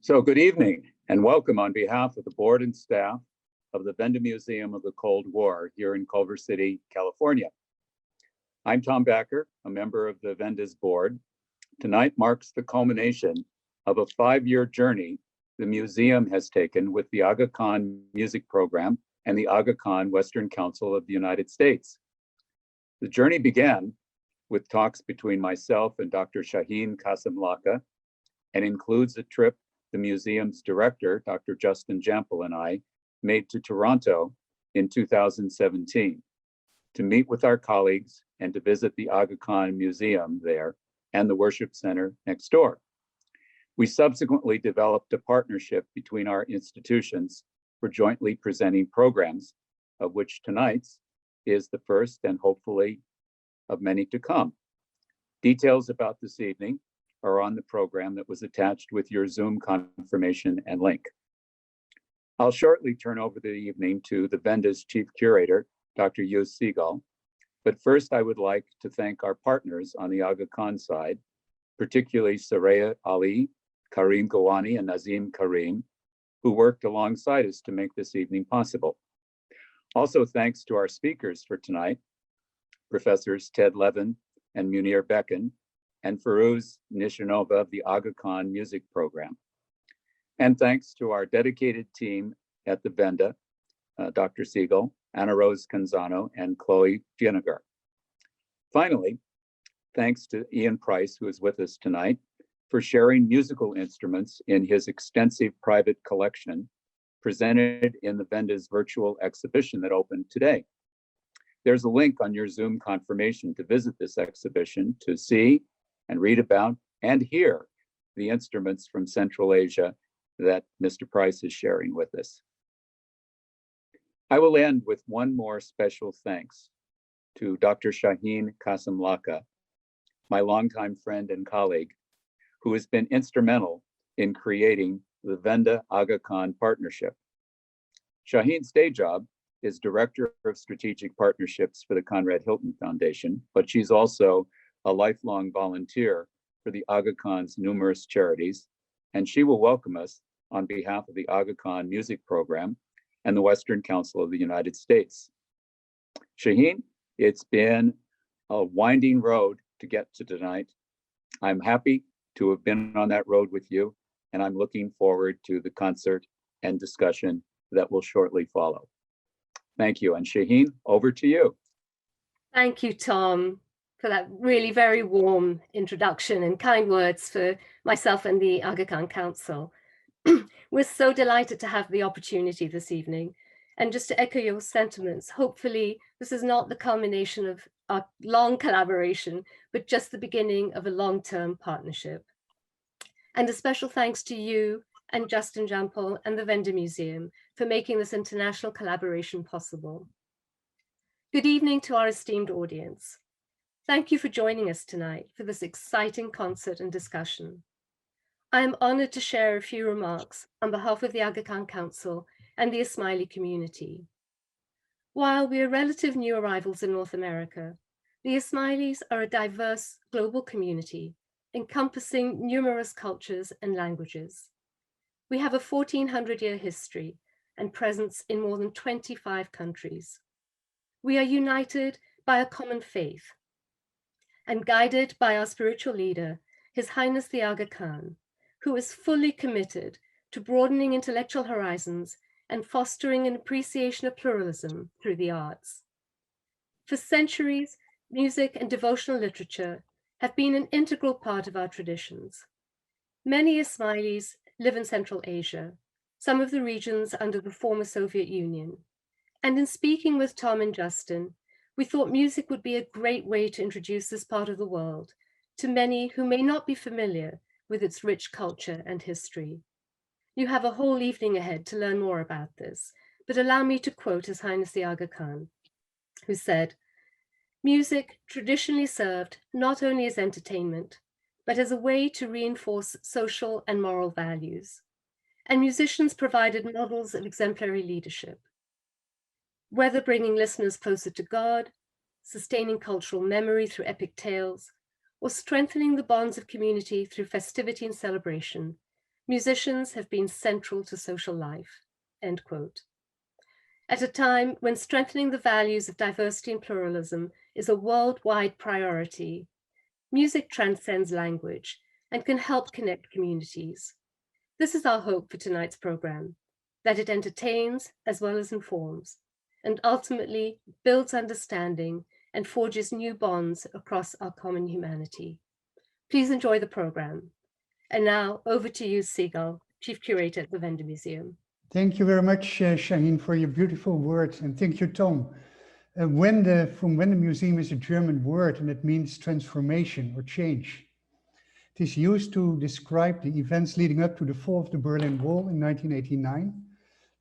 So good evening and welcome on behalf of the board and staff of the Wende Museum of the Cold War here in Culver City, California. I'm Tom Backer, a member of the Wende's board. Tonight marks the culmination of a 5-year journey the museum has taken with the Aga Khan Music Program and the Aga Khan Western Council of the United States. The journey began with talks between myself and Dr. Shaheen Kasimlaka and includes a trip the museum's director, Dr. Justin Jampel, and I made to Toronto in 2017 to meet with our colleagues and to visit the Aga Khan Museum there and the worship center next door. We subsequently developed a partnership between our institutions for jointly presenting programs, of which tonight's is the first and hopefully of many to come. Details about this evening are on the program that was attached with your Zoom confirmation and link. I'll shortly turn over the evening to the Wende's chief curator, Dr. Yus Segal. But first, I would like to thank our partners on the Aga Khan side, particularly Saraya Ali, Karim Gawani, and Nazim Karim, who worked alongside us to make this evening possible. Also, thanks to our speakers for tonight, Professors Ted Levin and Munir Bekin, and Firuz Nishanova of the Aga Khan Music Program. And thanks to our dedicated team at the Wende, Dr. Siegel, Anna Rose Canzano, and Chloe Vinegar. Finally, thanks to Ian Price, who is with us tonight, for sharing musical instruments in his extensive private collection presented in the Wende's virtual exhibition that opened today. There's a link on your Zoom confirmation to visit this exhibition to see and read about and hear the instruments from Central Asia that Mr. Price is sharing with us. I will end with one more special thanks to Dr. Shaheen Kasimlaka, my longtime friend and colleague, who has been instrumental in creating the Wende Aga Khan partnership. Shaheen's day job is Director of Strategic Partnerships for the Conrad Hilton Foundation, but she's also a lifelong volunteer for the Aga Khan's numerous charities, and she will welcome us on behalf of the Aga Khan Music Program and the Western Council of the United States. Shaheen, it's been a winding road to get to tonight. I'm happy to have been on that road with you, and I'm looking forward to the concert and discussion that will shortly follow. Thank you, and Shaheen, over to you. Thank you, Tom, for that really very warm introduction and kind words for myself and the Aga Khan Council. We're so delighted to have the opportunity this evening. And just to echo your sentiments, hopefully this is not the culmination of our long collaboration, but just the beginning of a long-term partnership. And a special thanks to you and Justin Jampel and the Wende Museum for making this international collaboration possible. Good evening to our esteemed audience. Thank you for joining us tonight for this exciting concert and discussion. I am honored to share a few remarks on behalf of the Aga Khan Council and the Ismaili community. While we are relative new arrivals in North America, the Ismailis are a diverse global community encompassing numerous cultures and languages. We have a 1400-year history and presence in more than 25 countries. We are united by a common faith and guided by our spiritual leader, His Highness the Aga Khan, who is fully committed to broadening intellectual horizons and fostering an appreciation of pluralism through the arts. For centuries, music and devotional literature have been an integral part of our traditions. Many Ismailis live in Central Asia, some of the regions under the former Soviet Union. And in speaking with Tom and Justin, we thought music would be a great way to introduce this part of the world to many who may not be familiar with its rich culture and history. You have a whole evening ahead to learn more about this, but allow me to quote His Highness the Aga Khan, who said, "Music traditionally served not only as entertainment, but as a way to reinforce social and moral values. And musicians provided models of exemplary leadership. Whether bringing listeners closer to God, sustaining cultural memory through epic tales, or strengthening the bonds of community through festivity and celebration, Musicians have been central to social life, end quote. At a time when strengthening the values of diversity and pluralism is a worldwide priority, music transcends language and can help connect communities. This is our hope for tonight's program, that it entertains as well as informs, and ultimately builds understanding and forges new bonds across our common humanity. Please enjoy the program. And now over to you, Seagull, Chief Curator at the Wende Museum. Thank you very much, Shaheen, for your beautiful words. And thank you, Tom. Wende from Wende Museum is a German word, and it means transformation or change. It is used to describe the events leading up to the fall of the Berlin Wall in 1989.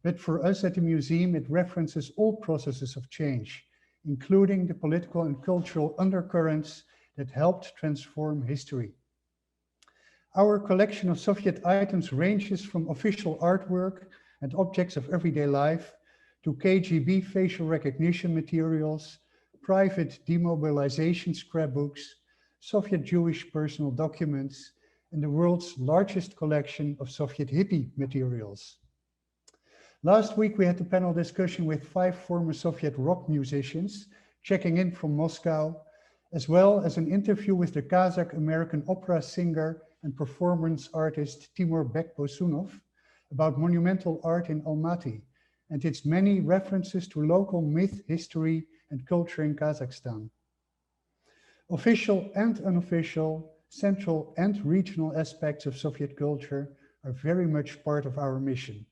But for us at the museum, it references all processes of change, including the political and cultural undercurrents that helped transform history. Our collection of Soviet items ranges from official artwork and objects of everyday life to KGB facial recognition materials, private demobilization scrapbooks, Soviet Jewish personal documents, and the world's largest collection of Soviet hippie materials. Last week, we had a panel discussion with 5 former Soviet rock musicians checking in from Moscow, as well as an interview with the Kazakh-American opera singer and performance artist Timur Bekbosunov about monumental art in Almaty and its many references to local myth, history, and culture in Kazakhstan. Official and unofficial, central and regional aspects of Soviet culture are very much part of our mission.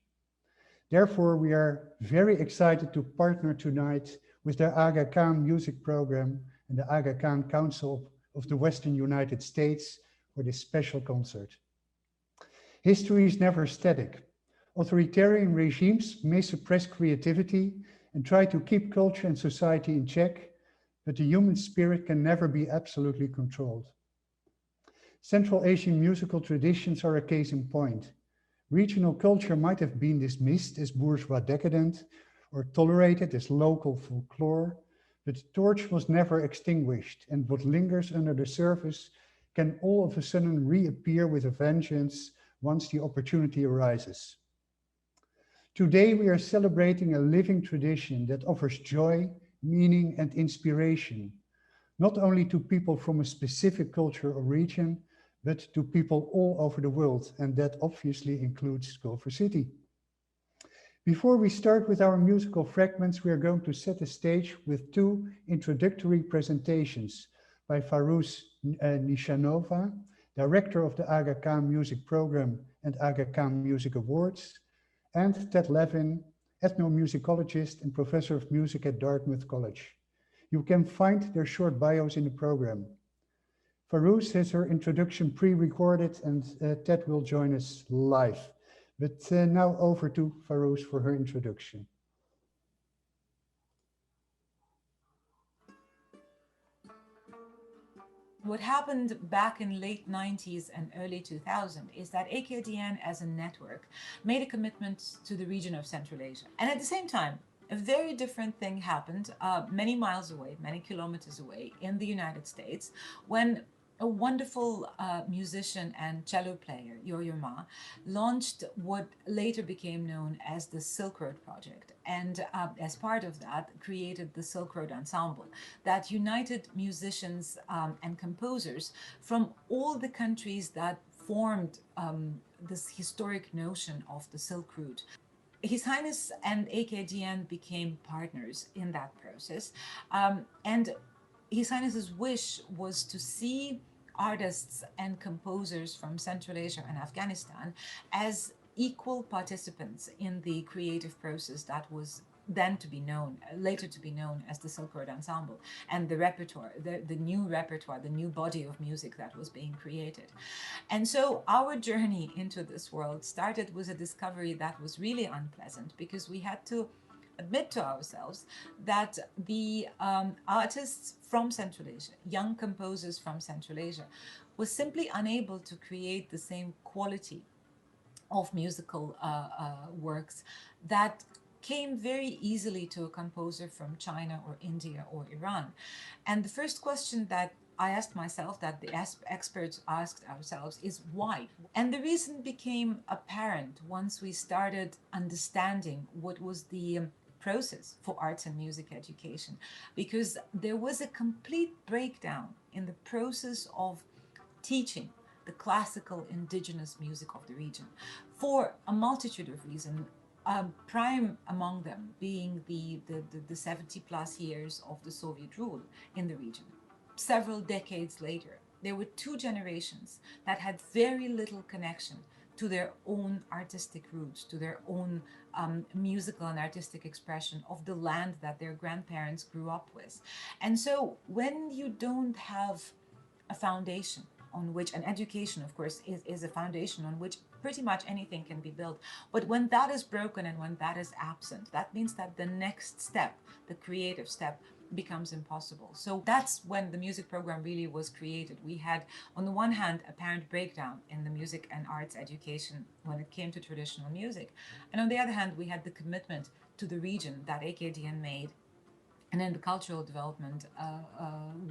Therefore, we are very excited to partner tonight with the Aga Khan Music Program and the Aga Khan Council of the Western United States for this special concert. History is never static. Authoritarian regimes may suppress creativity and try to keep culture and society in check, but the human spirit can never be absolutely controlled. Central Asian musical traditions are a case in point. Regional culture might have been dismissed as bourgeois decadent or tolerated as local folklore, but the torch was never extinguished, and what lingers under the surface can all of a sudden reappear with a vengeance once the opportunity arises. Today, we are celebrating a living tradition that offers joy, meaning, and inspiration, not only to people from a specific culture or region, but to people all over the world, and that obviously includes Culver City. Before we start with our musical fragments, we are going to set the stage with 2 introductory presentations by Farouz Nishanova, Director of the Aga Khan Music Program and Aga Khan Music Awards, and Ted Levin, ethnomusicologist and professor of music at Dartmouth College. You can find their short bios in the program. Farouz has her introduction pre-recorded, and Ted will join us live. But now over to Farouz for her introduction. What happened back in late 90s and early 2000 is that AKDN as a network made a commitment to the region of Central Asia. And at the same time, a very different thing happened many miles away, many kilometers away in the United States, when a wonderful musician and cello player, Yo-Yo Ma, launched what later became known as the Silk Road Project. And as part of that, created the Silk Road Ensemble that united musicians and composers from all the countries that formed this historic notion of the Silk Route. His Highness and AKDN became partners in that process. And His Highness's wish was to see artists and composers from Central Asia and Afghanistan as equal participants in the creative process that was then to be known, later to be known as the Silk Road Ensemble, and the repertoire, the new repertoire, the new body of music that was being created. And so our journey into this world started with a discovery that was really unpleasant, because we had to admit to ourselves that the artists from Central Asia, young composers from Central Asia, was simply unable to create the same quality of musical works that came very easily to a composer from China or India or Iran. And the first question that I asked myself, that the experts asked ourselves, is why? And the reason became apparent once we started understanding what was the process for arts and music education, because there was a complete breakdown in the process of teaching the classical indigenous music of the region for a multitude of reasons. Prime among them being the 70 plus years of the Soviet rule in the region. Several decades later, there were two generations that had very little connection to their own artistic roots, to their own musical and artistic expression of the land that their grandparents grew up with. And so when you don't have a foundation on which, an education, of course, is a foundation on which pretty much anything can be built. But when that is broken and when that is absent, that means that the next step, the creative step, becomes impossible. So that's when the music program really was created. We had, on the one hand, apparent breakdown in the music and arts education when it came to traditional music. And on the other hand, we had the commitment to the region that AKDN made. And then the cultural development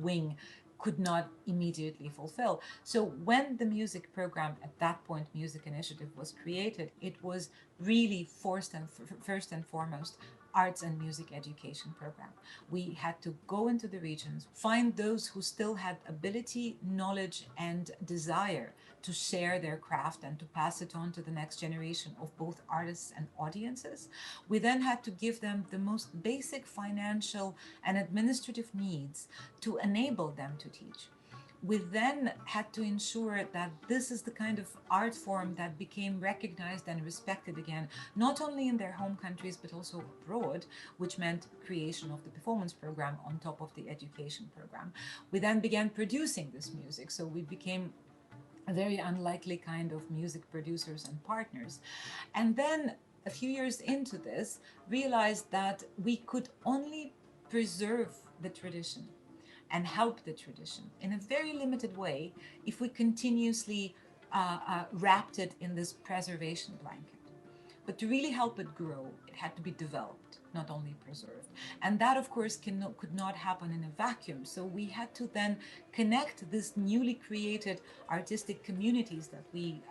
wing could not immediately fulfill. So when the music program, at that point, Music Initiative, was created, it was really first and foremost arts and music education program. We had to go into the regions, find those who still had ability, knowledge, and desire to share their craft and to pass it on to the next generation of both artists and audiences. We then had to give them the most basic financial and administrative needs to enable them to teach. We then had to ensure that this is the kind of art form that became recognized and respected again, not only in their home countries, but also abroad, which meant creation of the performance program on top of the education program. We then began producing this music, so we became a very unlikely kind of music producers and partners. And then a few years into this, realized that we could only preserve the tradition and help the tradition in a very limited way if we continuously wrapped it in this preservation blanket. But to really help it grow, it had to be developed, not only preserved. And that, of course, could not happen in a vacuum. So we had to then connect this newly created artistic communities that we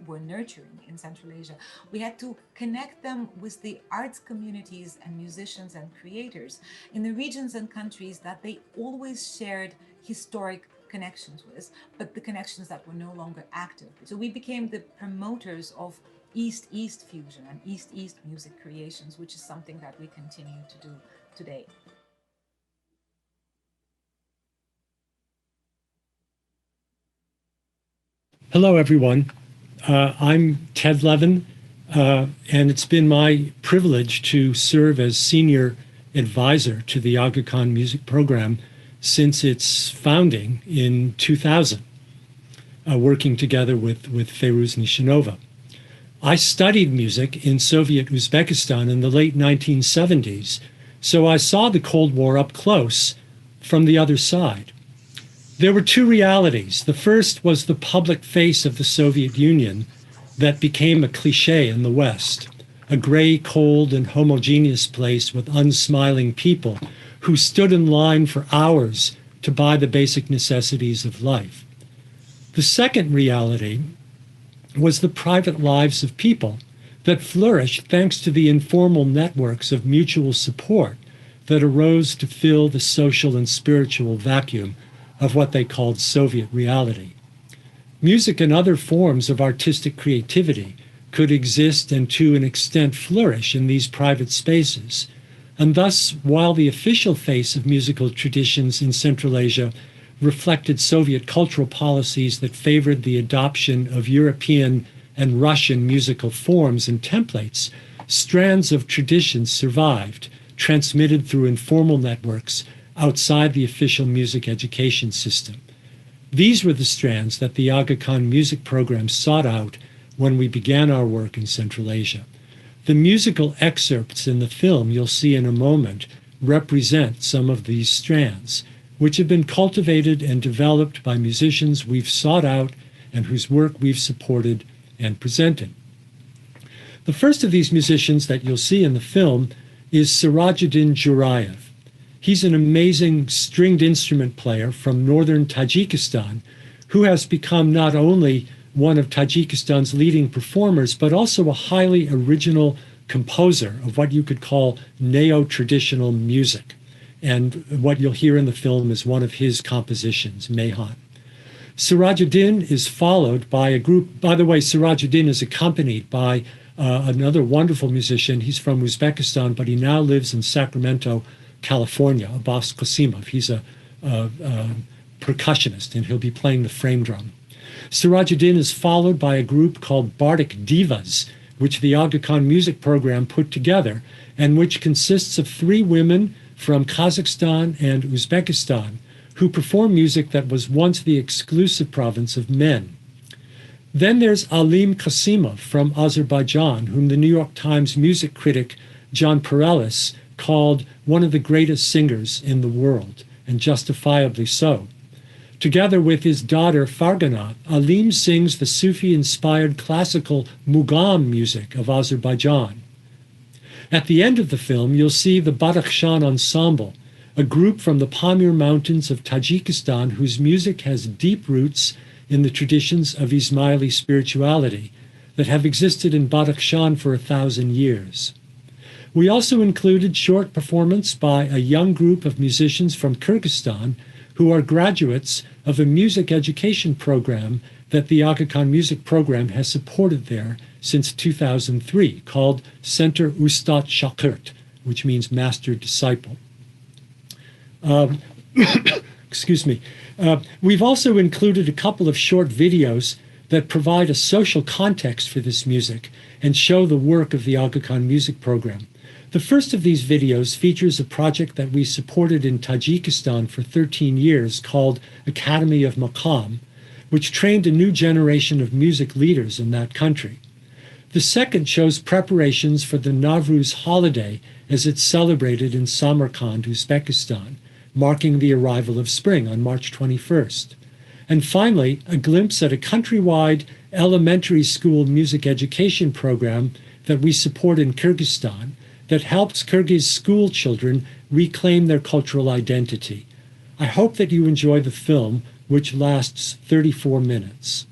were nurturing in Central Asia. We had to connect them with the arts communities and musicians and creators in the regions and countries that they always shared historic connections with, but the connections that were no longer active. So we became the promoters of East-East fusion and East-East music creations, which is something that we continue to do today. Hello, everyone. I'm Ted Levin, and it's been my privilege to serve as senior advisor to the Aga Khan Music Program since its founding in 2000, working together with Feiruz Nishinova. I studied music in Soviet Uzbekistan in the late 1970s, so I saw the Cold War up close from the other side. There were two realities. The first was the public face of the Soviet Union that became a cliché in the West, a gray, cold, and homogeneous place with unsmiling people who stood in line for hours to buy the basic necessities of life. The second reality was the private lives of people that flourished thanks to the informal networks of mutual support that arose to fill the social and spiritual vacuum of what they called Soviet reality. Music and other forms of artistic creativity could exist and to an extent flourish in these private spaces. And thus, while the official face of musical traditions in Central Asia reflected Soviet cultural policies that favored the adoption of European and Russian musical forms and templates, strands of traditions survived, transmitted through informal networks outside the official music education system. These were the strands that the Aga Khan Music Program sought out when we began our work in Central Asia. The musical excerpts in the film you'll see in a moment represent some of these strands, which have been cultivated and developed by musicians we've sought out and whose work we've supported and presented. The first of these musicians that you'll see in the film is Sirajuddin Jurayev. He's an amazing stringed instrument player from northern Tajikistan who has become not only one of Tajikistan's leading performers, but also a highly original composer of what you could call neo-traditional music. And what you'll hear in the film is one of his compositions, Mehan. Sirajuddin is followed by a group. By the way, Sirajuddin is accompanied by another wonderful musician. He's from Uzbekistan, but he now lives in Sacramento, California, Abbas Qasimov. He's a percussionist, and he'll be playing the frame drum. Sirajuddin is followed by a group called Bardic Divas, which the Aga Khan Music Program put together, and which consists of 3 women from Kazakhstan and Uzbekistan who perform music that was once the exclusive province of men. Then there's Alim Qasimov from Azerbaijan, whom the New York Times music critic John Parelis called one of the greatest singers in the world, and justifiably so. Together with his daughter Fargana, Alim sings the Sufi-inspired classical Mugam music of Azerbaijan. At the end of the film, you'll see the Badakhshan Ensemble, a group from the Pamir Mountains of Tajikistan whose music has deep roots in the traditions of Ismaili spirituality that have existed in Badakhshan for 1,000 years. We also included short performance by a young group of musicians from Kyrgyzstan who are graduates of a music education program that the Aga Khan Music Program has supported there since 2003, called Center Ustad Shakert, which means master disciple. Excuse me. We've also included a couple of short videos that provide a social context for this music and show the work of the Aga Khan Music Program. The first of these videos features a project that we supported in Tajikistan for 13 years called Academy of Maqam, which trained a new generation of music leaders in that country. The second shows preparations for the Navruz holiday as it's celebrated in Samarkand, Uzbekistan, marking the arrival of spring on March 21st. And finally, a glimpse at a countrywide elementary school music education program that we support in Kyrgyzstan that helps Kyrgyz school children reclaim their cultural identity. I hope that you enjoy the film, which lasts 34 minutes.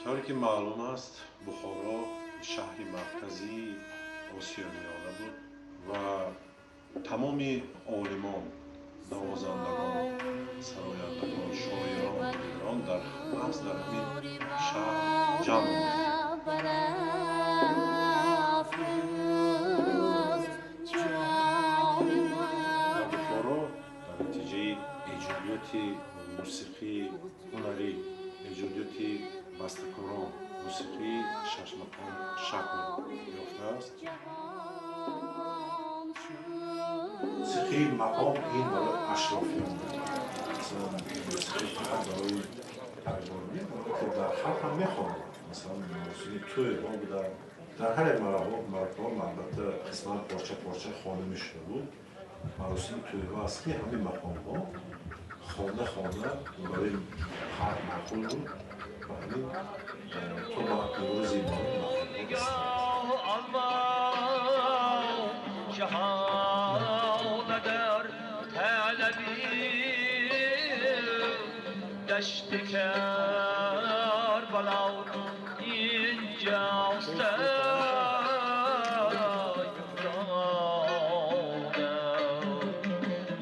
طوری که معلوم است بخارا شهری مرکزی آسیا میانه بود و تمام عالمان، نوازندگان، سرایندگان، شاعران ایران در محض در همین شهر جمع آمد. بخارا در نتیجه ایجادیات موسیقی هنری، ایجادیات بسته‌کاران، موسیقی ششمقام شکل یافته است. موسیقی مقام این برای اشرافیان بود. مثلا موسیقی فقط برای دربارانی که در خلق هم میخواند. مثلا موسیقی توی ها بودن. در هر مرکه ها البته قسمت پارچه خوانده میشده بود. مراسم توی ها است که همین مقام ها خوانده برای خلق معقول بود. و همین تو با دور زیبایی مقام دشت کربلا اینجاست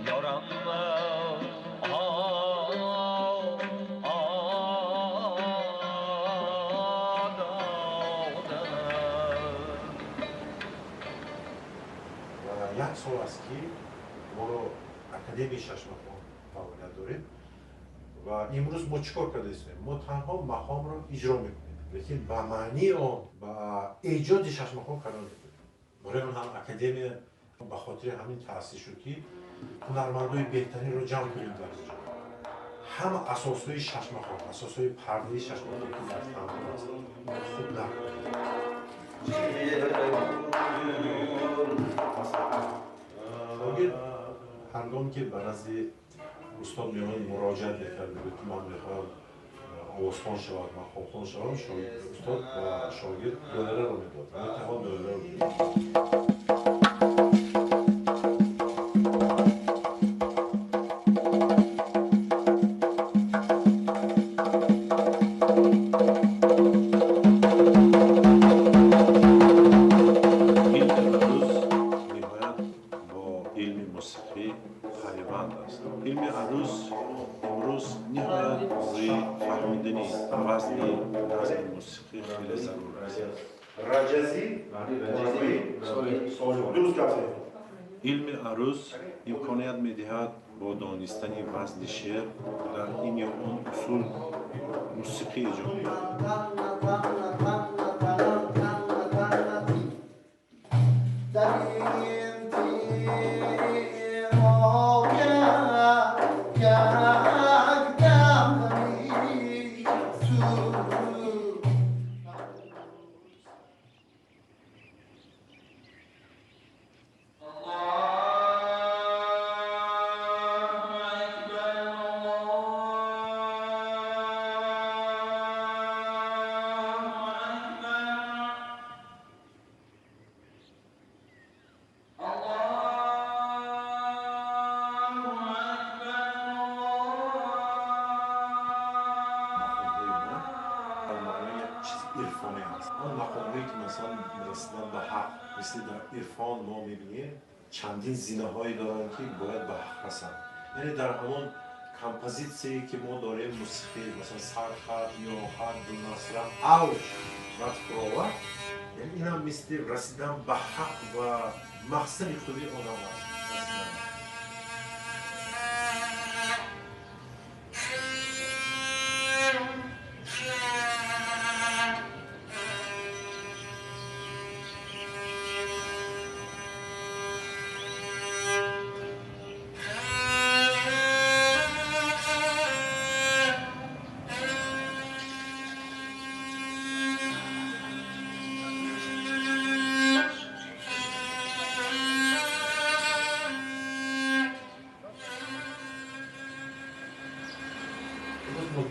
یارم سال است که ما رو اکادمی ششمخان فعالیت داریم و امروز ما چیکار کرده ایم؟ ما تنها مقام رو اجرا میکنیم لیکن به معنی آن و ایجاد ششمخان قرار میدیم. برای اون هم اکادمی به خاطر همین تأسیس شد که هنرمندای بهترین رو جمع کنیم در اینجا. همه اساسهای ششمخان، اساسهای پرده ششمخان که در تمام است خوب نکنیم. شاگرد هنگامی که به نزد استاد میان مراجعت میکرد که من میخوام آوازخوان شود، من خوانخوان شوم، استاد و شاگرد دوره رو میداد و اتفاق دوره رو میداد. علم عروس امروز نهایت روی فهمیدن وزن نظم موسیقی خیلی ضرور است. علم عروس امکانیت میدهد با دانستن وزن شعر در این یا آن اصول موسیقی ایجاد مثل در عرفان ما میبینیم چندین زینه‌هایی دارن که باید به حق رسند. یعنی در همون کمپوزیسیونی که ما داریم موسیقی مثلا سرخط یا خط دو نصره اوج و فراوه یعنی این هم مثل رسیدن به حق و مقصد خودی آدم است.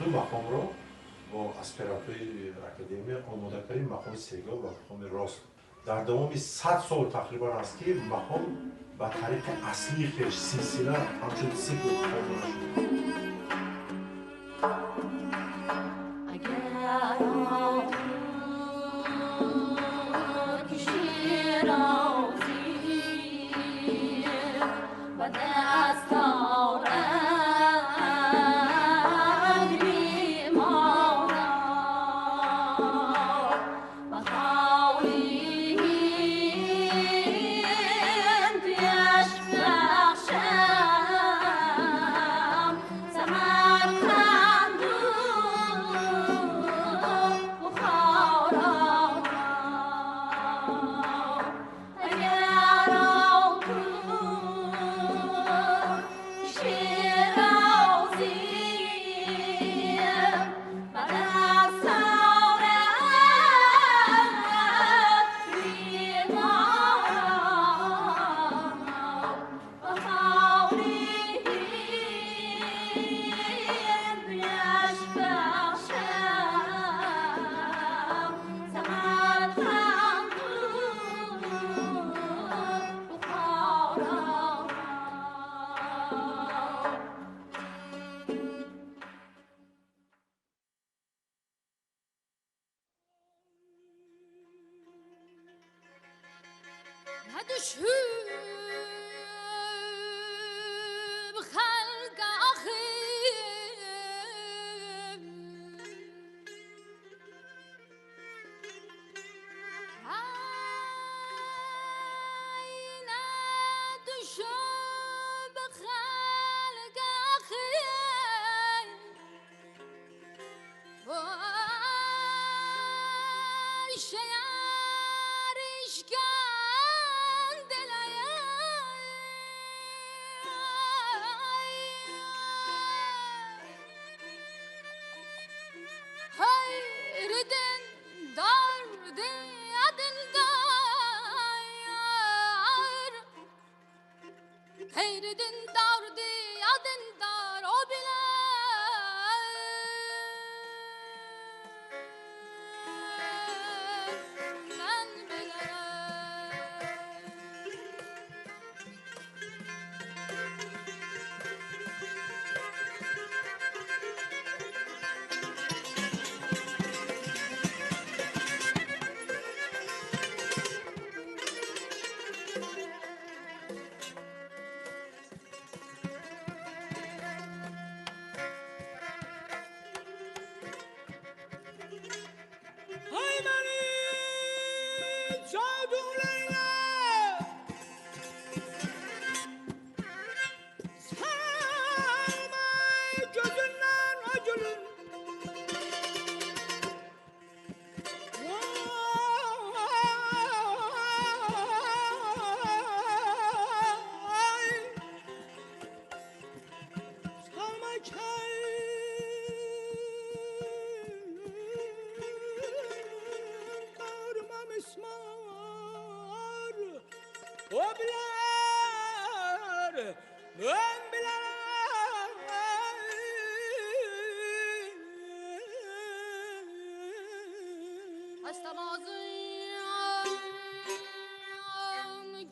دو مقام رو با اسپرانتوی اکادمی آماده کردیم، مقام سیگا و مقام راست. در دوام 100 سال تقریبا است که مقام به طریق اصلی خیش سلسله همچون سیگا آماده شد.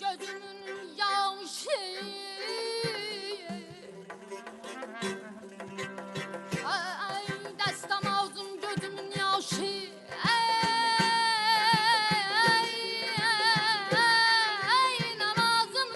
gözümün yaşı ay destem ağzım gözümün yaşı ay namazım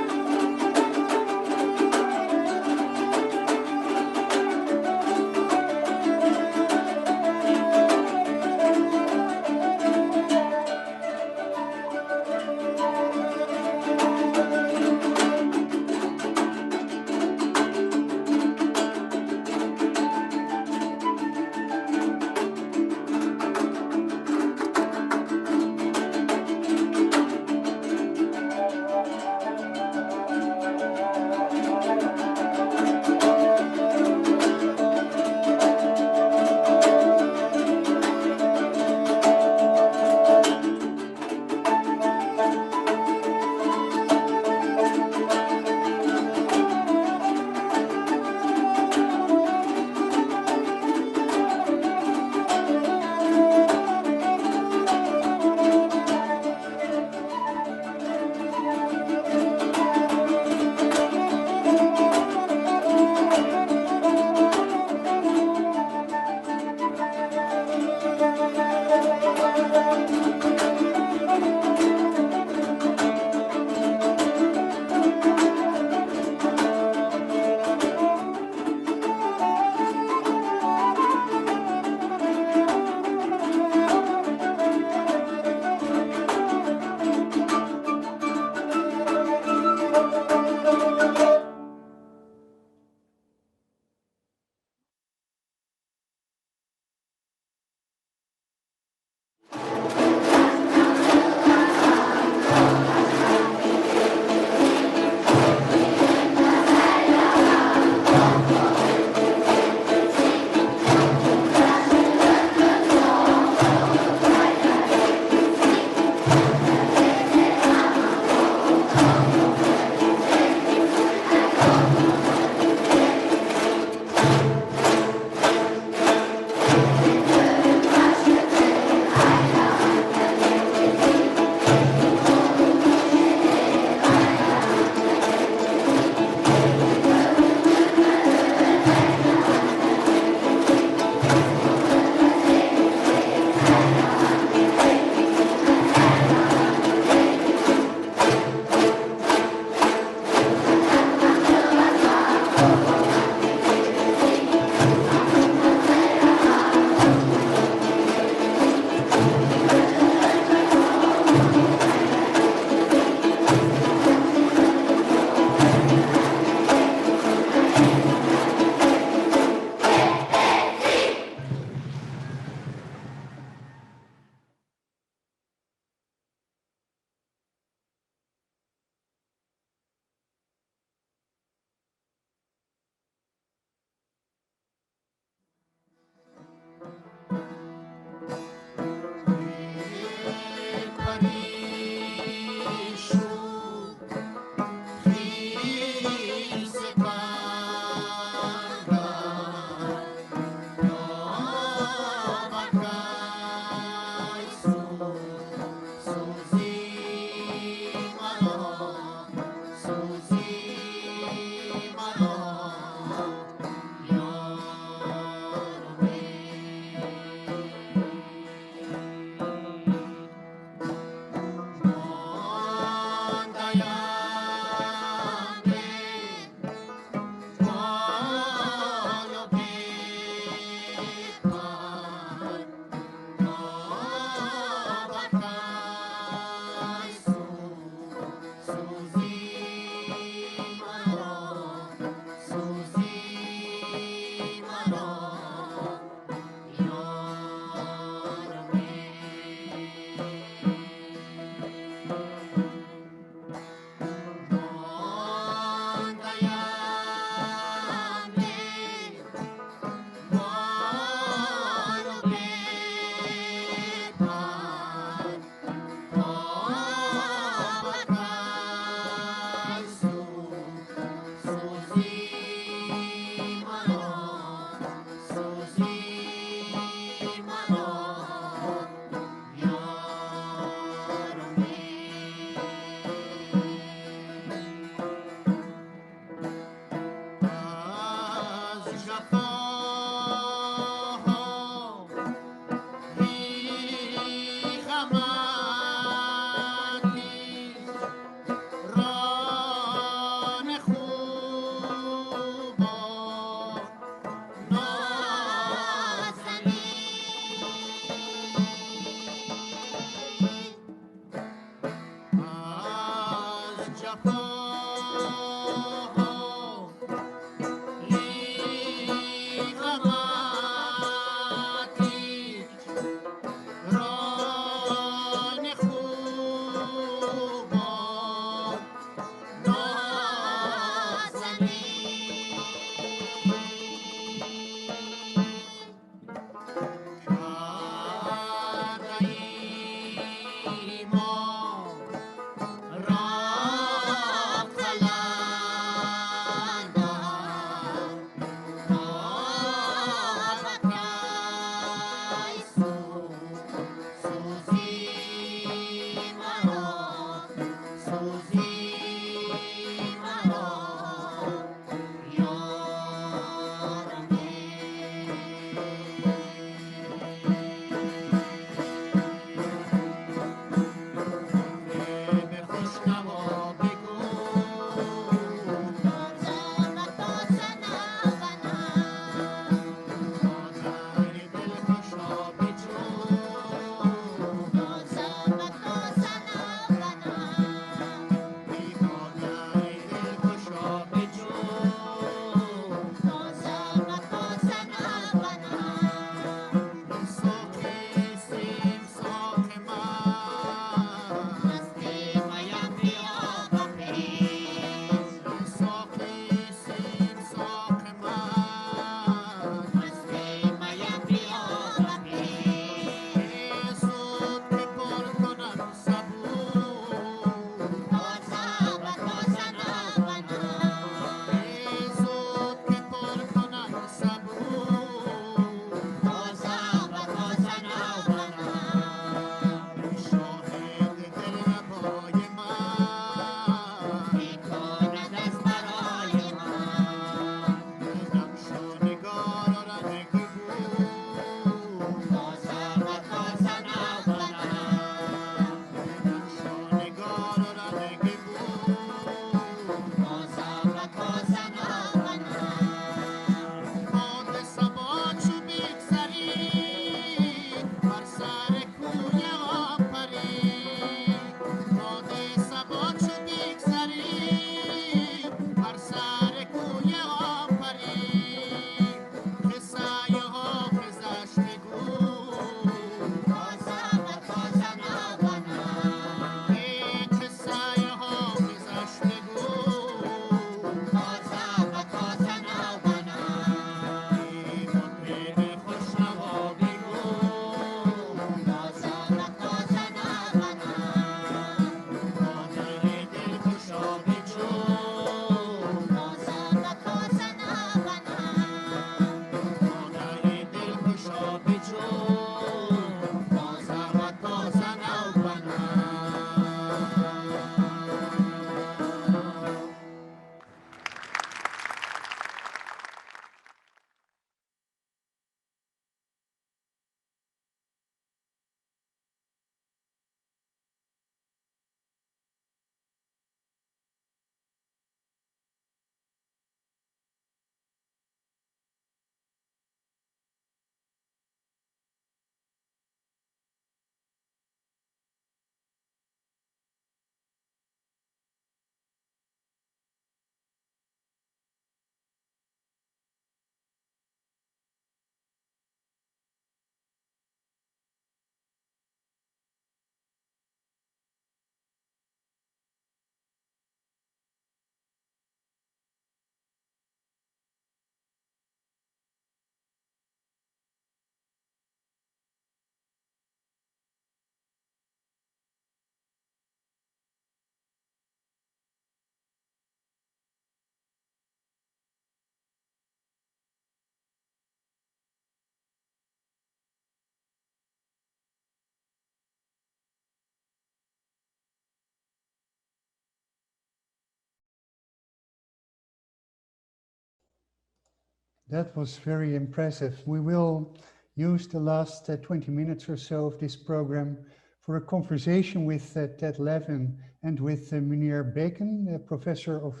That was very impressive. We will use the last 20 minutes or so of this program for a conversation with Ted Levin and with Meneer Bacon, professor of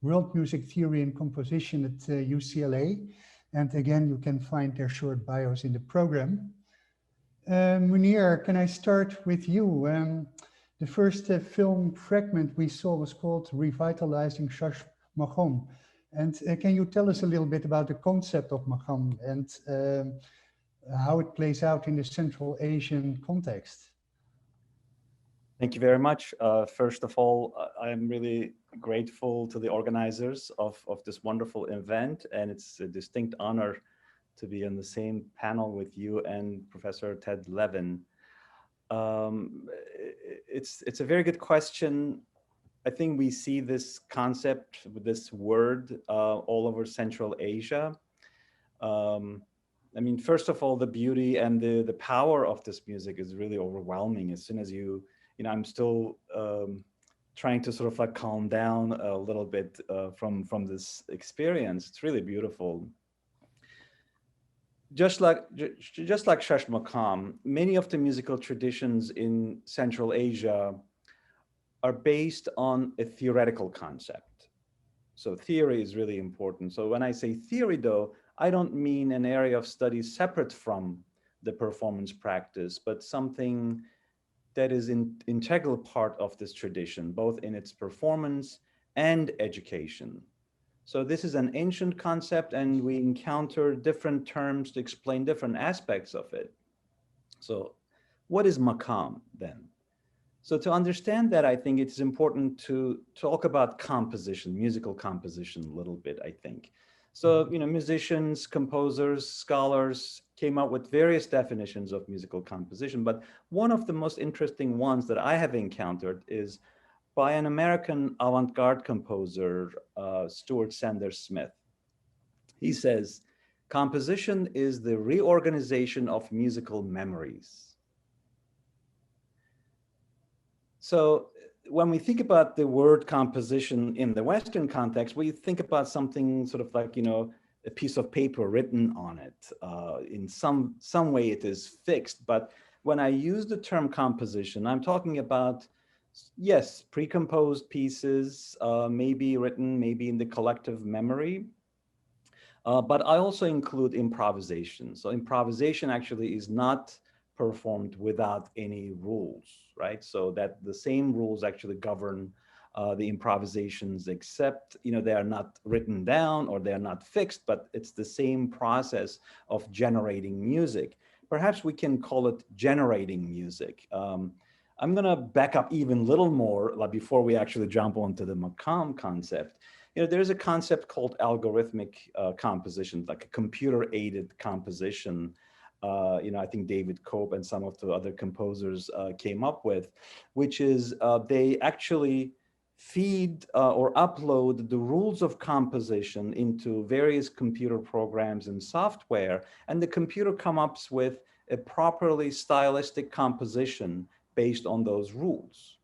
world music theory and composition at UCLA. And again, you can find their short bios in the program. Meneer, can I start with you? The first film fragment we saw was called Revitalizing Shash Magam. And can you tell us a little bit about the concept of Magam and how it plays out in the Central Asian context? Thank you very much. First of all, I'm really grateful to the organizers of this wonderful event, and it's a distinct honor to be on the same panel with you and Professor Ted Levin. It's a very good question. I think we see this concept, this word all over Central Asia. I mean, first of all, the beauty and the power of this music is really overwhelming. As soon as you know, I'm still trying to sort of like calm down a little bit from this experience. It's really beautiful. Just like Shash Magam, many of the musical traditions in Central Asia are based on a theoretical concept. So theory is really important. So when I say theory though, I don't mean an area of study separate from the performance practice, but something that is an integral part of this tradition, both in its performance and education. So this is an ancient concept, and we encounter different terms to explain different aspects of it. So what is Magam then? So to understand that, I think it's important to talk about composition, musical composition a little bit, I think. So, you know, musicians, composers, scholars came up with various definitions of musical composition, but one of the most interesting ones that I have encountered is by an American avant-garde composer, Stuart Sanders Smith. He says, composition is the reorganization of musical memories. So when we think about the word composition in the Western context, we think about something sort of like, you know, a piece of paper written on it. In some way it is fixed, but when I use the term composition, I'm talking about, yes, pre-composed pieces, maybe written, maybe in the collective memory, but I also include improvisation. So improvisation actually is not performed without any rules, right? So that the same rules actually govern the improvisations, except, you know, they are not written down or they are not fixed, but it's the same process of generating music. Perhaps we can call it generating music. I'm gonna back up even a little more like before we actually jump onto the Magam concept. You know, there's a concept called algorithmic composition, like a computer-aided composition. You know, I think David Cope and some of the other composers came up with, which is they actually feed or upload the rules of composition into various computer programs and software, and the computer comes up with a properly stylistic composition based on those rules.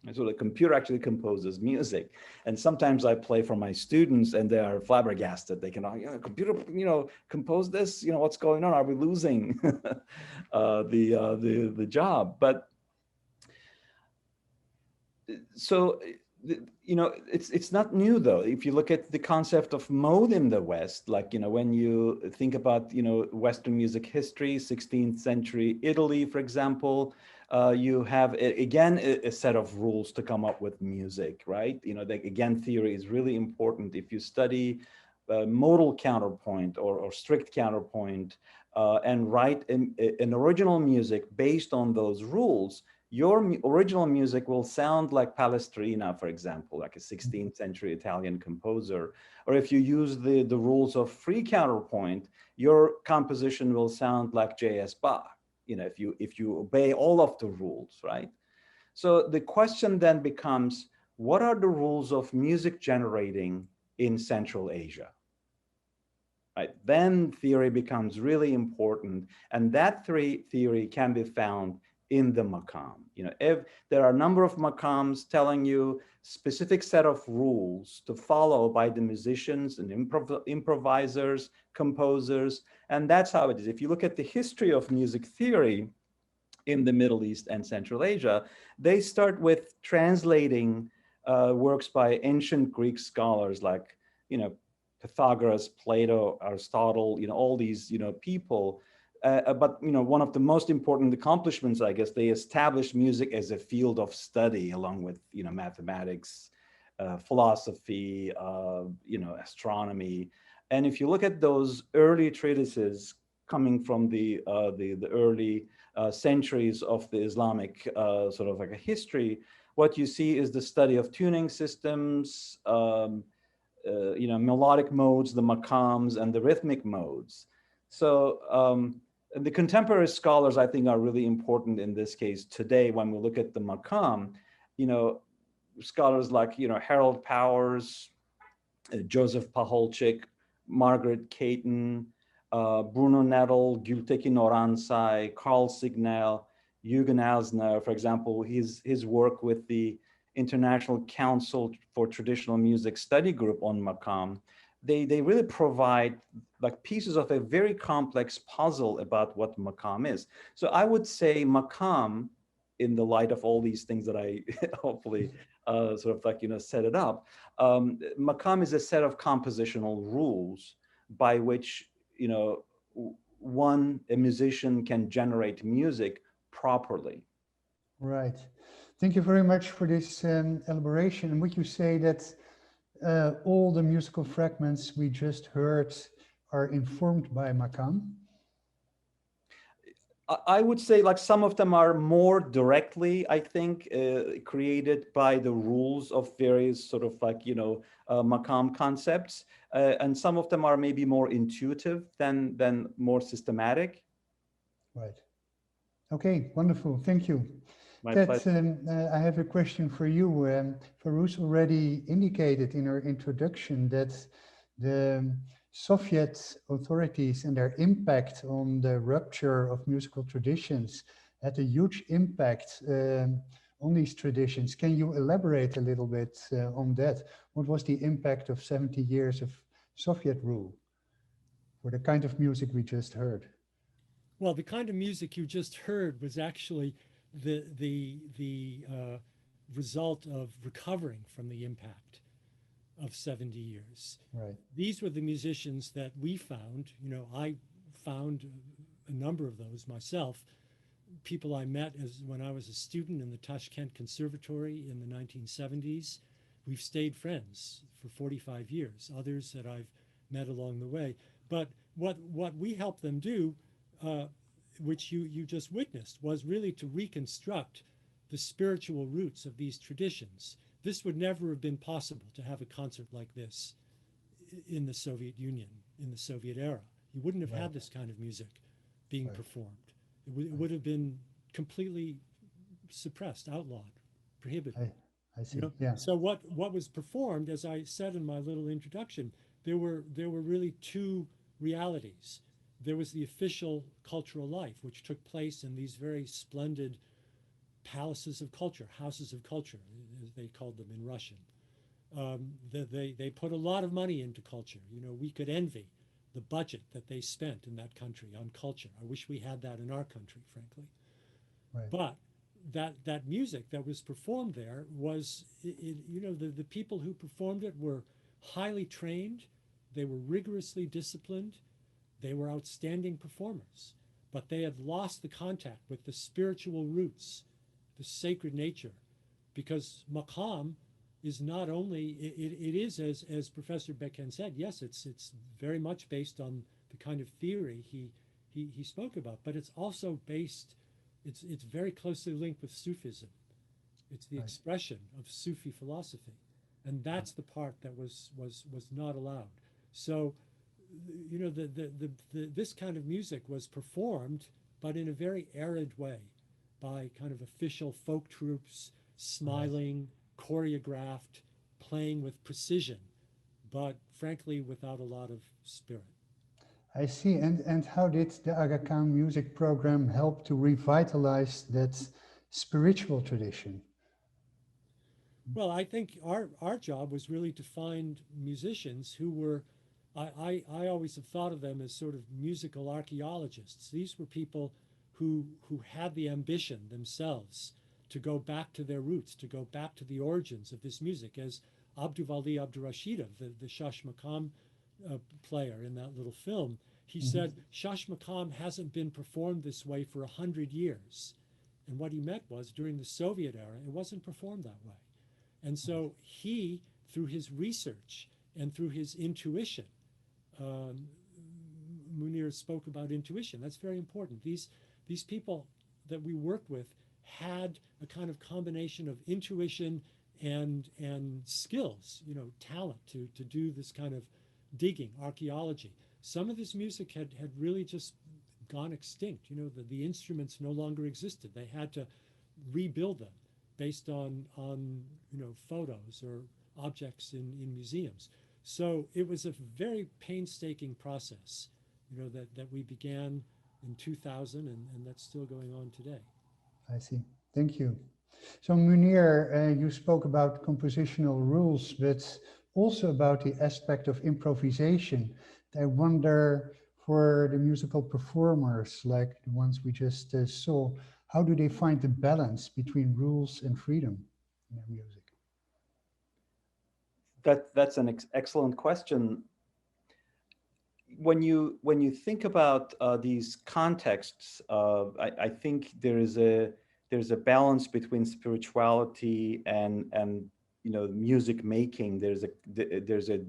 And so the computer actually composes music. And sometimes I play for my students and they are flabbergasted. They can, computer, you know, compose this, you know, what's going on? Are we losing the job? But so, you know, it's not new though. If you look at the concept of mode in the West, like, you know, when you think about, you know, Western music history, 16th century Italy, for example, you have, again, a set of rules to come up with music, right? You know, again, theory is really important. If you study modal counterpoint or strict counterpoint and write an original music based on those rules, your original music will sound like Palestrina, for example, like a 16th century Italian composer. Or if you use the rules of free counterpoint, your composition will sound like J.S. Bach, you know, if you obey all of the rules, right? So the question then becomes, what are the rules of music generating in Central Asia? Right? Then theory becomes really important, and that theory can be found in the maqam. You know, if there are a number of maqams telling you specific set of rules to follow by the musicians and improvisers, composers, and that's how it is. If you look at the history of music theory in the Middle East and Central Asia, they start with translating works by ancient Greek scholars like, you know, Pythagoras, Plato, Aristotle, you know, all these, you know, people. But, you know, one of the most important accomplishments, I guess, they established music as a field of study along with, you know, mathematics, philosophy, you know, astronomy. And if you look at those early treatises coming from the early centuries of the Islamic sort of like a history, what you see is the study of tuning systems, you know, melodic modes, the maqams, and the rhythmic modes. So the contemporary scholars, I think, are really important in this case today when we look at the maqam. You know, scholars like, you know, Harold Powers, Joseph Paholczyk, Margaret Caton, Bruno Nettle, Gültekin Oransay, Carl Signal, Jürgen Elsner, for example, his work with the International Council for Traditional Music Study Group on maqam, they really provide like pieces of a very complex puzzle about what maqam is. So I would say maqam, in the light of all these things that I hopefully sort of like, you know, set it up, maqam is a set of compositional rules by which, you know, a musician can generate music properly. Right. Thank you very much for this elaboration. And would you say that all the musical fragments we just heard are informed by maqam? I would say like some of them are more directly, I think, created by the rules of various sort of like, you know, maqam concepts. And some of them are maybe more intuitive than more systematic. Right. Okay, wonderful. Thank you. My Ted, pleasure. I have a question for you. Farouz already indicated in her introduction that the Soviet authorities and their impact on the rupture of musical traditions had a huge impact on these traditions. Can you elaborate a little bit on that? What was the impact of 70 years of Soviet rule for the kind of music we just heard? Well, the kind of music you just heard was actually the result of recovering from the impact of 70 years. Right. These were the musicians that we found. You know, I found a number of those myself. People I met when I was a student in the Tashkent Conservatory in the 1970s. We've stayed friends for 45 years. Others that I've met along the way. But what we helped them do, which you just witnessed, was really to reconstruct the spiritual roots of these traditions. This would never have been possible to have a concert like this in the Soviet Union, in the Soviet era. You wouldn't have had this kind of music being performed. It would have been completely suppressed, outlawed, prohibited. I see. You know? Yeah. So what was performed, as I said in my little introduction, there were really two realities. There was the official cultural life, which took place in these very splendid palaces of culture, houses of culture, as they called them in Russian. They put a lot of money into culture. You know, we could envy the budget that they spent in that country on culture. I wish we had that in our country, frankly. Right. But that music that was performed there was, you know, the people who performed it were highly trained. They were rigorously disciplined. They were outstanding performers, but they had lost the contact with the spiritual roots, the sacred nature, because maqam is not only, it is, as Professor Beken said, yes, it's very much based on the kind of theory he spoke about, but it's also based, it's very closely linked with Sufism. It's the expression of Sufi philosophy, and that's the part that was not allowed. So, you know, this kind of music was performed, but in a very arid way, by kind of official folk troops, smiling, choreographed, playing with precision, but frankly, without a lot of spirit. I see. And how did the Aga Khan Music Program help to revitalize that spiritual tradition? Well, I think our job was really to find musicians who were, I always have thought of them as sort of musical archaeologists. These were people who had the ambition themselves to go back to their roots, to go back to the origins of this music, as Abdulwali Abdurrashidov, the Shash Makam player in that little film, he said, Shash Makam hasn't been performed this way for 100 years. And what he meant was during the Soviet era, it wasn't performed that way. And so he, through his research and through his intuition, Munir spoke about intuition. That's very important. These people that we worked with had a kind of combination of intuition and skills, you know, talent to do this kind of digging, archaeology. Some of this music had really just gone extinct. You know, the instruments no longer existed. They had to rebuild them based on you know, photos or objects in museums. So it was a very painstaking process, you know, that we began in 2000 and that's still going on today. I see. Thank you. So Munir, you spoke about compositional rules, but also about the aspect of improvisation. I wonder, for the musical performers like the ones we just saw, how do they find the balance between rules and freedom in their music? That's an excellent question. When you think about these contexts, I think there's a balance between spirituality and you know, music making. There's a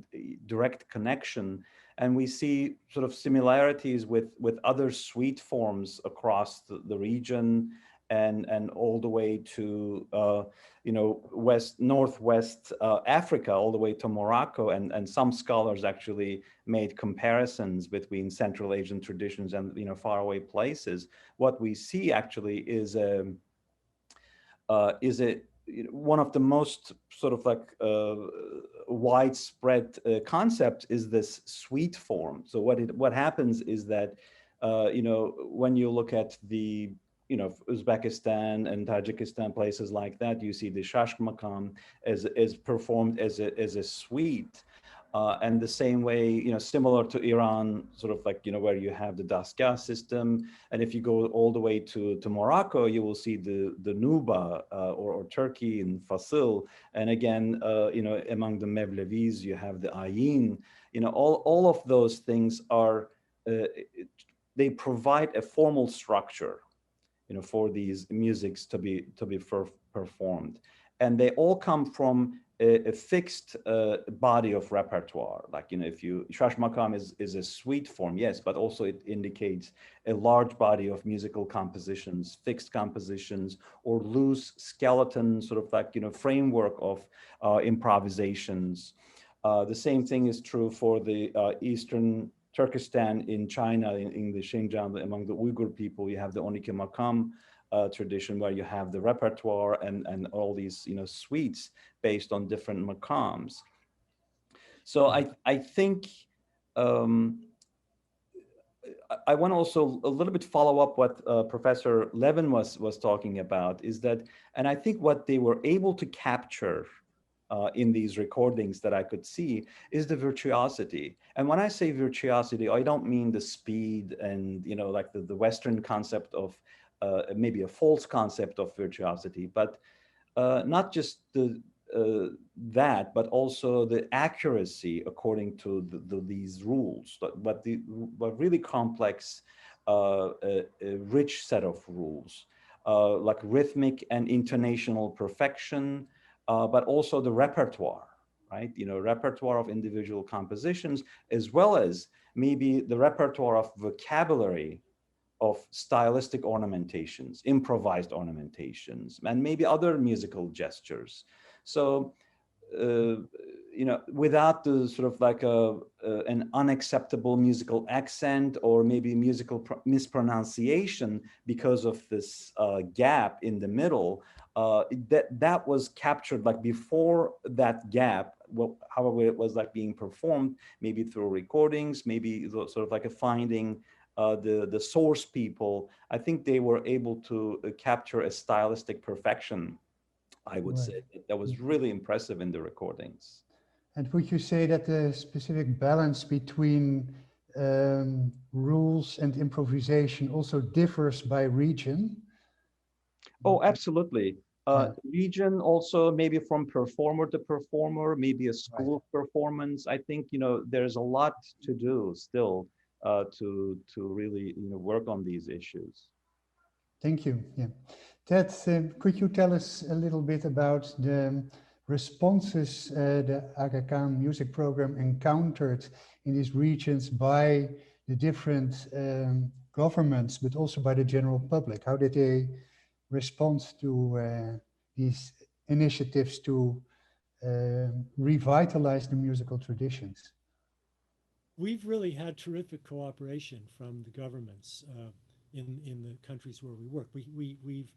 direct connection, and we see sort of similarities with other suite forms across the region and all the way to you know, northwest Africa, all the way to Morocco, and some scholars actually made comparisons between Central Asian traditions and, you know, faraway places. What we see actually is one of the most sort of like widespread concepts is this suite form. So what happens is that you know, when you look at the, you know, Uzbekistan and Tajikistan, places like that, you see the shash makam is performed as a suite. And the same way, you know, similar to Iran, sort of like, you know, where you have the dastgah system. And if you go all the way to Morocco, you will see the nuba or Turkey in fasil. And again, you know, among the Mevlevis, you have the ayin. You know, all of those things are, they provide a formal structure, you know, for these musics to be performed. And they all come from a fixed body of repertoire. Like, you know, if you, shash makam is a suite form, yes, but also it indicates a large body of musical compositions, fixed compositions, or loose skeleton, sort of like, you know, framework of improvisations. The same thing is true for the Eastern Turkestan in China, in the Xinjiang, among the Uyghur people. You have the Onike Makam tradition, where you have the repertoire and all these, you know, suites based on different makams. So I think I want to also a little bit follow up what Professor Levin was talking about, is that, and I think what they were able to capture in these recordings that I could see is the virtuosity. And when I say virtuosity, I don't mean the speed and, you know, like the Western concept of maybe a false concept of virtuosity, but not just that, but also the accuracy according to these rules, but really complex, a rich set of rules, like rhythmic and intonational perfection, but also the repertoire, right? You know, repertoire of individual compositions, as well as maybe the repertoire of vocabulary of stylistic ornamentations, improvised ornamentations, and maybe other musical gestures. So, you you know, without the sort of like an unacceptable musical accent or maybe musical mispronunciation because of this gap in the middle, that was captured like before that gap, however it was like being performed, maybe through recordings, maybe sort of like a finding the source people. I think they were able to capture a stylistic perfection, I would say, that was really impressive in the recordings. And would you say that the specific balance between rules and improvisation also differs by region? Oh, absolutely. Region also, maybe from performer to performer, maybe a school performance. I think, you know, there's a lot to do still to really, you know, work on these issues. Thank you. Yeah. Ted, could you tell us a little bit about the responses the Aga Khan Music Program encountered in these regions by the different governments, but also by the general public? How did they respond to these initiatives to revitalize the musical traditions? We've really had terrific cooperation from the governments in the countries where we work. We've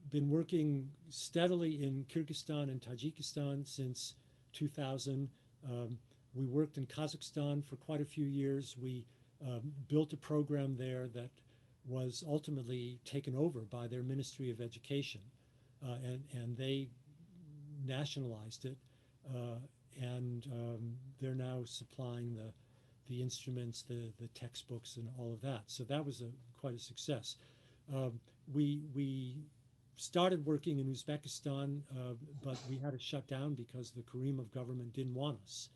been working steadily in Kyrgyzstan and Tajikistan since 2000. We worked in Kazakhstan for quite a few years. We built a program there that was ultimately taken over by their Ministry of Education, and they nationalized it, and they're now supplying the instruments, the textbooks, and all of that. So that was quite a success. We started working in Uzbekistan, but we had to shut down because the Karimov government didn't want us,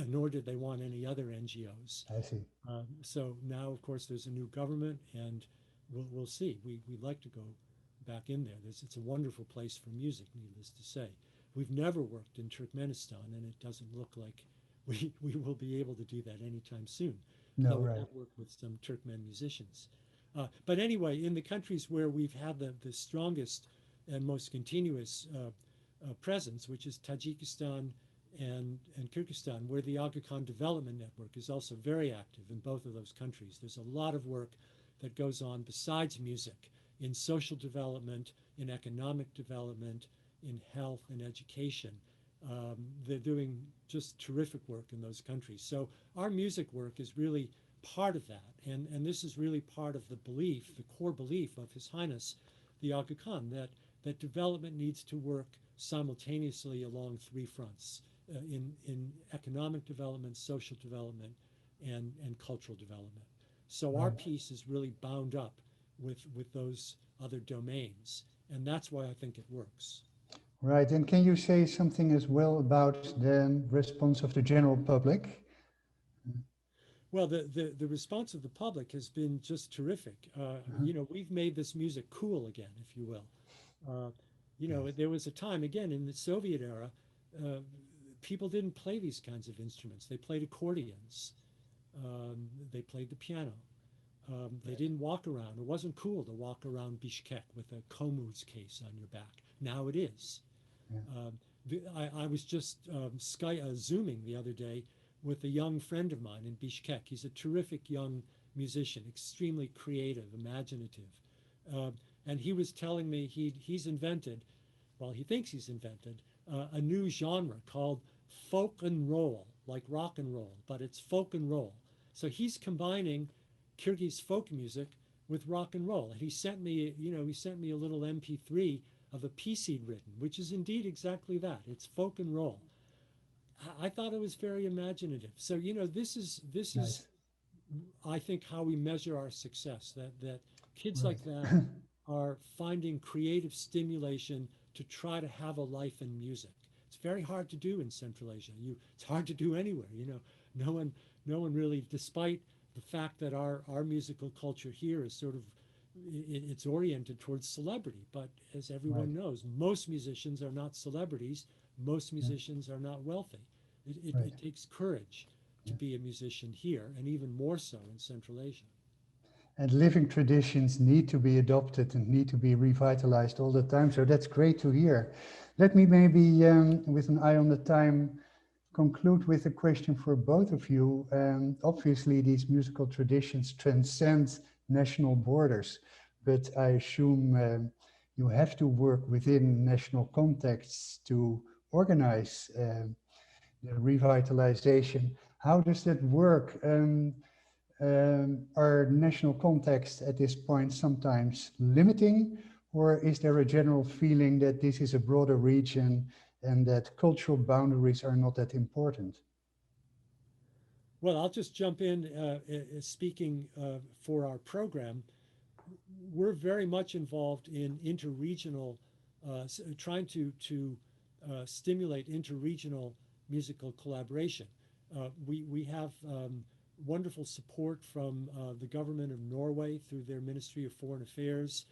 nor did they want any other NGOs. I see. So now, of course, there's a new government, and we'll see. We'd like to go back in there. It's a wonderful place for music, needless to say. We've never worked in Turkmenistan, and it doesn't look like we will be able to do that anytime soon. No, we right. have worked with some Turkmen musicians. But anyway, in the countries where we've had the strongest and most continuous presence, which is Tajikistan and Kyrgyzstan, where the Aga Khan Development Network is also very active in both of those countries. There's a lot of work that goes on besides music in social development, in economic development, in health and education. They're doing just terrific work in those countries. So our music work is really part of that. And this is really part of the belief, the core belief of His Highness, the Aga Khan, that development needs to work simultaneously along three fronts, in economic development, social development, and cultural development. So our piece is really bound up with those other domains. And that's why I think it works. Right, and can you say something as well about the response of the general public? Well, the response of the public has been just terrific. You know, we've made this music cool again, if you will. You know, there was a time, again, in the Soviet era, people didn't play these kinds of instruments. They played accordions. They played the piano. They didn't walk around. It wasn't cool to walk around Bishkek with a Komu's case on your back. Now it is. Yeah. I was just Zooming the other day with a young friend of mine in Bishkek. He's a terrific young musician, extremely creative, imaginative. And he was telling me he's invented, well, he thinks he's invented, a new genre called folk and roll, like rock and roll, but it's folk and roll. So he's combining Kyrgyz folk music with rock and roll. And he sent me, a little MP3 of a piece he'd written, which is indeed exactly that. It's folk and roll. I thought it was very imaginative. So, you know, this is I think, how we measure our success, that kids like that are finding creative stimulation to try to have a life in music. It's very hard to do in Central Asia. It's hard to do anywhere, you know. No one really, despite the fact that our musical culture here is sort of, it's oriented towards celebrity. But as everyone knows, most musicians are not celebrities. Most musicians are not wealthy. It takes courage to be a musician here, and even more so in Central Asia. And living traditions need to be adopted and need to be revitalized all the time. So that's great to hear. Let me maybe, with an eye on the time, conclude with a question for both of you. Obviously, these musical traditions transcend national borders, but I assume you have to work within national contexts to organize the revitalization. How does that work? Are national contexts at this point sometimes limiting, or is there a general feeling that this is a broader region and that cultural boundaries are not that important? Well, I'll just jump in speaking for our program. We're very much involved in interregional, trying to stimulate interregional musical collaboration. We have wonderful support from the government of Norway through their Ministry of Foreign Affairs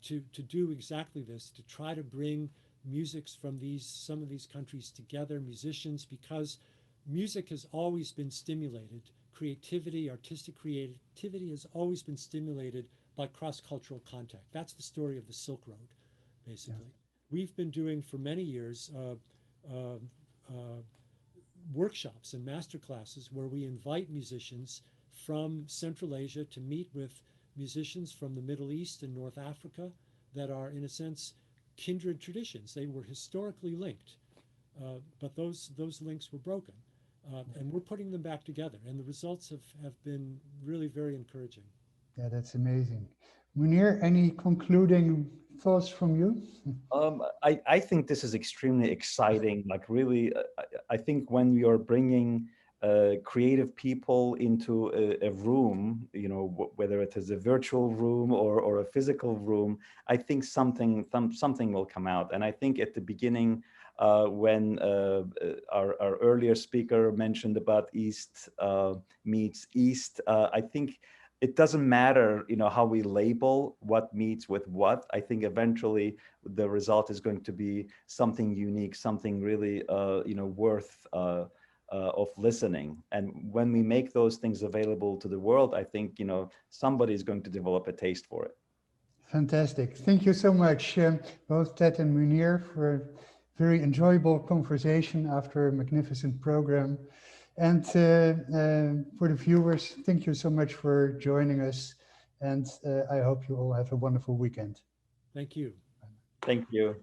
to do exactly this, to try to bring musics from some of these countries together, musicians, because music has always been stimulated. Creativity, artistic creativity has always been stimulated by cross-cultural contact. That's the story of the Silk Road, basically. Yeah. We've been doing for many years workshops and master classes where we invite musicians from Central Asia to meet with musicians from the Middle East and North Africa that are, in a sense, kindred traditions. They were historically linked, but those links were broken. And we're putting them back together, and the results have been really very encouraging. Yeah, that's amazing. Munir, any concluding thoughts from you? I think this is extremely exciting. Like really, I think when you're bringing creative people into a room, you know, whether it is a virtual room or a physical room, I think something will come out. And I think at the beginning, when our earlier speaker mentioned about East meets East, I think it doesn't matter, you know, how we label what meets with what. I think eventually the result is going to be something unique, something really, you know, worth of listening. And when we make those things available to the world, I think, you know, somebody is going to develop a taste for it. Fantastic. Thank you so much, both Ted and Munir, for a very enjoyable conversation after a magnificent program. And for the viewers, thank you so much for joining us. And I hope you all have a wonderful weekend. Thank you. Thank you.